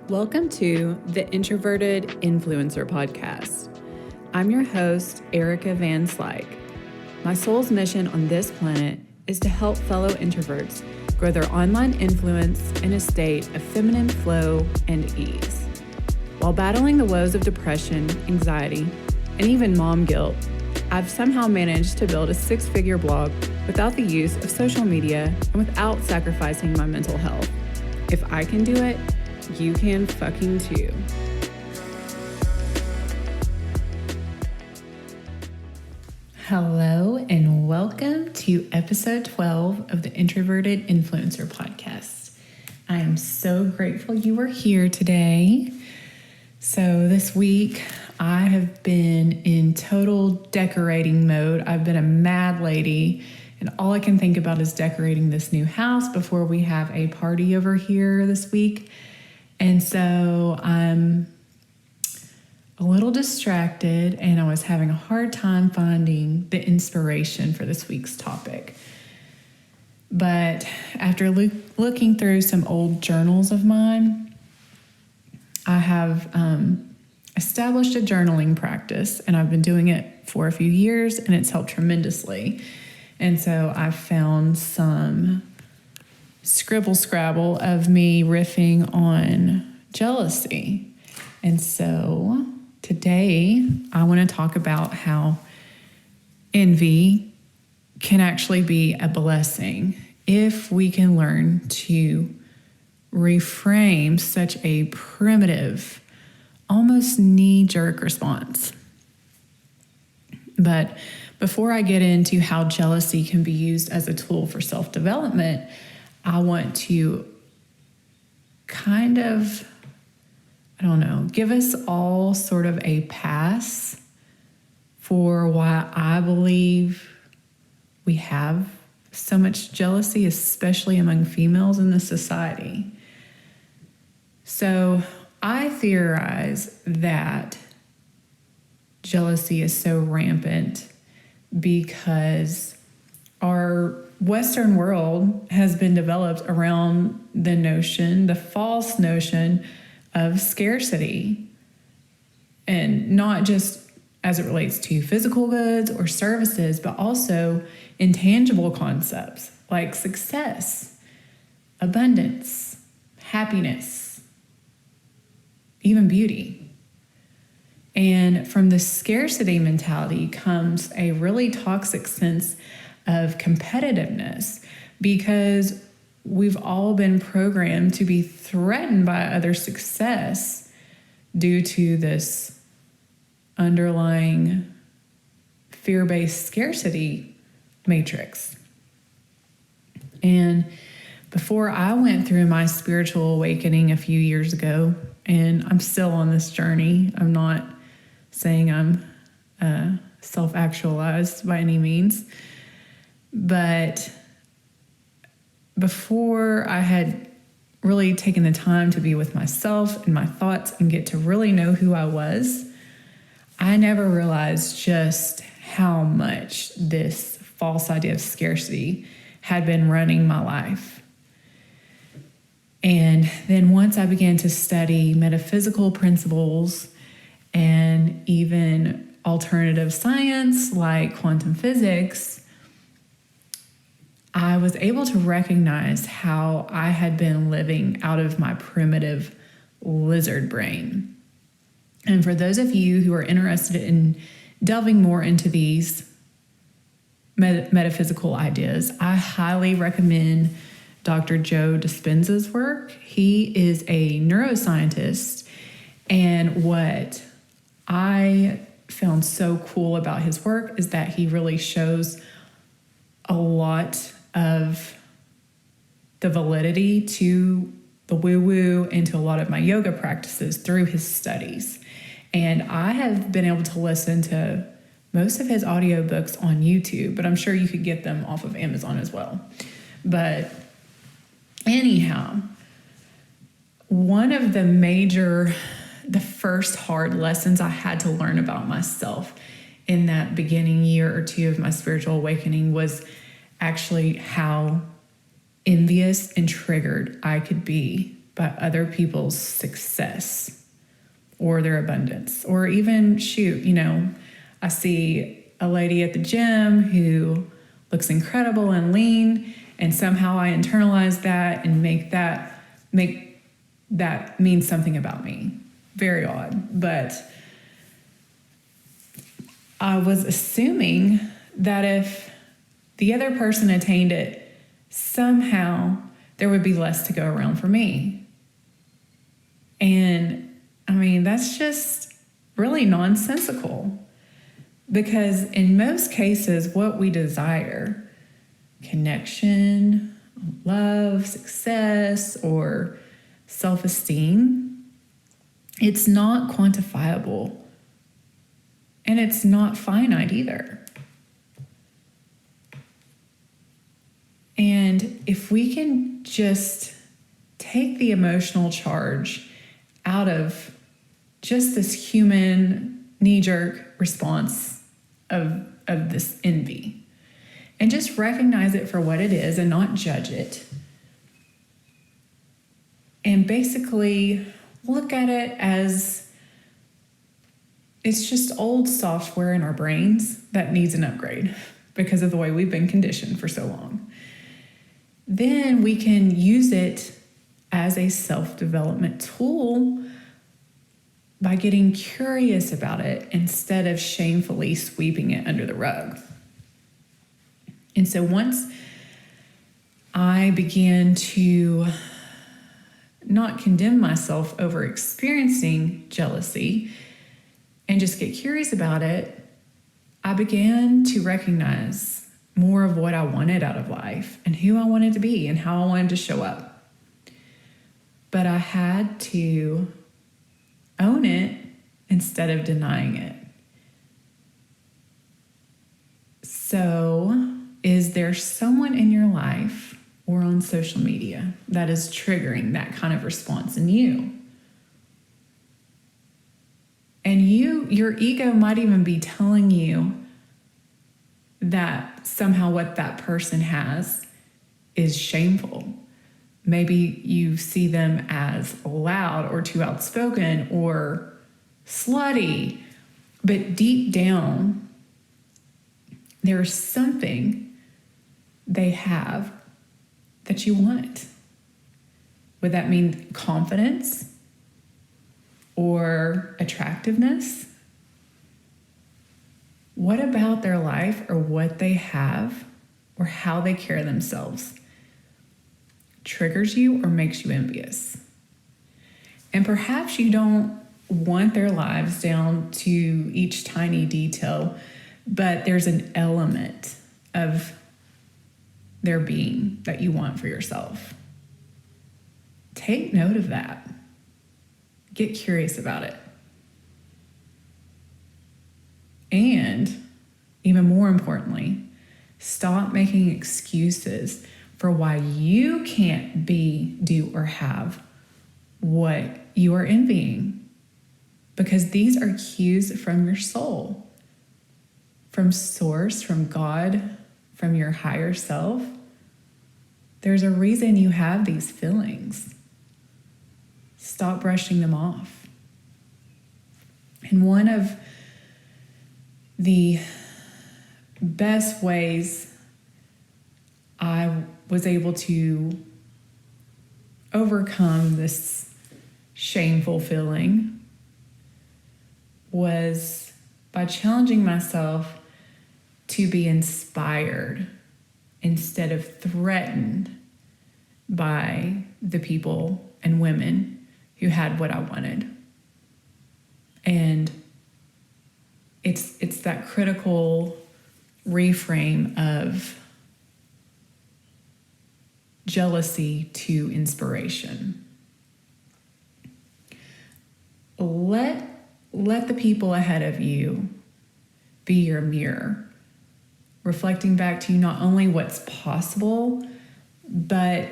Welcome to the Introverted Influencer Podcast. I'm your host, Erica Van Slyke. My soul's mission on this planet is to help fellow introverts grow their online influence in a state of feminine flow and ease. While battling the woes of depression, anxiety, and even mom guilt, I've somehow managed to build a six-figure blog without the use of social media and without sacrificing my mental health. If I can do it, you can fucking too. Hello and welcome to episode 12 of the Introverted Influencer Podcast. I am so grateful you are here today. So this week I have been in total decorating mode. I've been a mad lady and all I can think about is decorating this new house before we have a party over here this week. And so I'm a little distracted and I was having a hard time finding the inspiration for this week's topic. But after looking through some old journals of mine, I have established a journaling practice and I've been doing it for a few years and it's helped tremendously. And so I found some scribble-scrabble of me riffing on jealousy. And so today I want to talk about how envy can actually be a blessing if we can learn to reframe such a primitive, almost knee-jerk response. But before I get into how jealousy can be used as a tool for self-development, I want to give us all sort of a pass for why I believe we have so much jealousy, especially among females in this society. So I theorize that jealousy is so rampant because our Western world has been developed around the false notion of scarcity. And not just as it relates to physical goods or services, but also intangible concepts like success, abundance, happiness, even beauty. And from the scarcity mentality comes a really toxic sense of competitiveness because we've all been programmed to be threatened by other success due to this underlying fear-based scarcity matrix. And before I went through my spiritual awakening a few years ago, and I'm still on this journey, I'm not saying I'm self-actualized by any means, but before I had really taken the time to be with myself and my thoughts and get to really know who I was, I never realized just how much this false idea of scarcity had been running my life. And then once I began to study metaphysical principles and even alternative science like quantum physics, I was able to recognize how I had been living out of my primitive lizard brain. And for those of you who are interested in delving more into these metaphysical ideas, I highly recommend Dr. Joe Dispenza's work. He is a neuroscientist, and what I found so cool about his work is that he really shows a lot of the validity to the woo-woo and to a lot of my yoga practices through his studies. And I have been able to listen to most of his audiobooks on YouTube, but I'm sure you could get them off of Amazon as well. But anyhow, one of the first hard lessons I had to learn about myself in that beginning year or two of my spiritual awakening was actually how envious and triggered I could be by other people's success or their abundance. Or even, I see a lady at the gym who looks incredible and lean, and somehow I internalize that and make that mean something about me. Very odd. But I was assuming that if the other person attained it, somehow there would be less to go around for me. And that's just really nonsensical, because in most cases, what we desire, connection, love, success, or self-esteem, it's not quantifiable, and it's not finite either. And if we can just take the emotional charge out of just this human knee-jerk response of this envy, and just recognize it for what it is and not judge it, and basically look at it as it's just old software in our brains that needs an upgrade because of the way we've been conditioned for so long, then we can use it as a self-development tool by getting curious about it instead of shamefully sweeping it under the rug. And so once I began to not condemn myself over experiencing jealousy and just get curious about it, I began to recognize more of what I wanted out of life and who I wanted to be and how I wanted to show up. But I had to own it instead of denying it. So, is there someone in your life or on social media that is triggering that kind of response in you? And your ego might even be telling you that somehow what that person has is shameful. Maybe you see them as loud or too outspoken or slutty, but deep down, there's something they have that you want. Would that mean confidence or attractiveness? What about their life or what they have or how they carry themselves triggers you or makes you envious? And perhaps you don't want their lives down to each tiny detail, but there's an element of their being that you want for yourself. Take note of that. Get curious about it. And even more importantly, stop making excuses for why you can't be, do, or have what you are envying. Because these are cues from your soul, from source, from God, from your higher self. There's a reason you have these feelings. Stop brushing them off. And one of the best ways I was able to overcome this shameful feeling was by challenging myself to be inspired instead of threatened by the people and women who had what I wanted. And it's that critical reframe of jealousy to inspiration. Let the people ahead of you be your mirror, reflecting back to you not only what's possible, but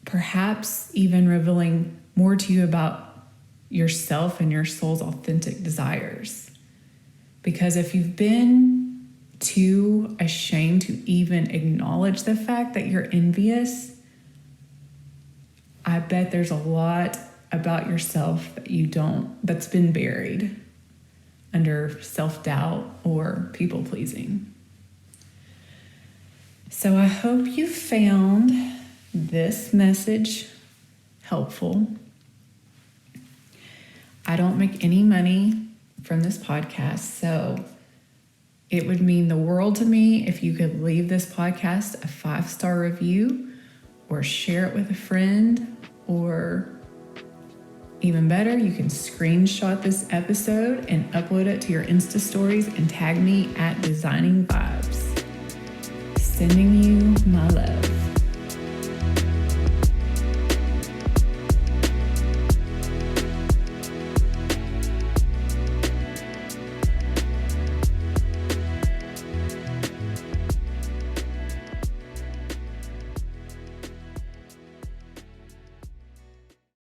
perhaps even revealing more to you about yourself and your soul's authentic desires. Because if you've been too ashamed to even acknowledge the fact that you're envious, I bet there's a lot about yourself that's been buried under self-doubt or people-pleasing. So I hope you found this message helpful. I don't make any money from this podcast, so it would mean the world to me if you could leave this podcast a 5-star review or share it with a friend, or even better, you can screenshot this episode and upload it to your Insta stories and tag me at Designing Vibes. Sending you my love.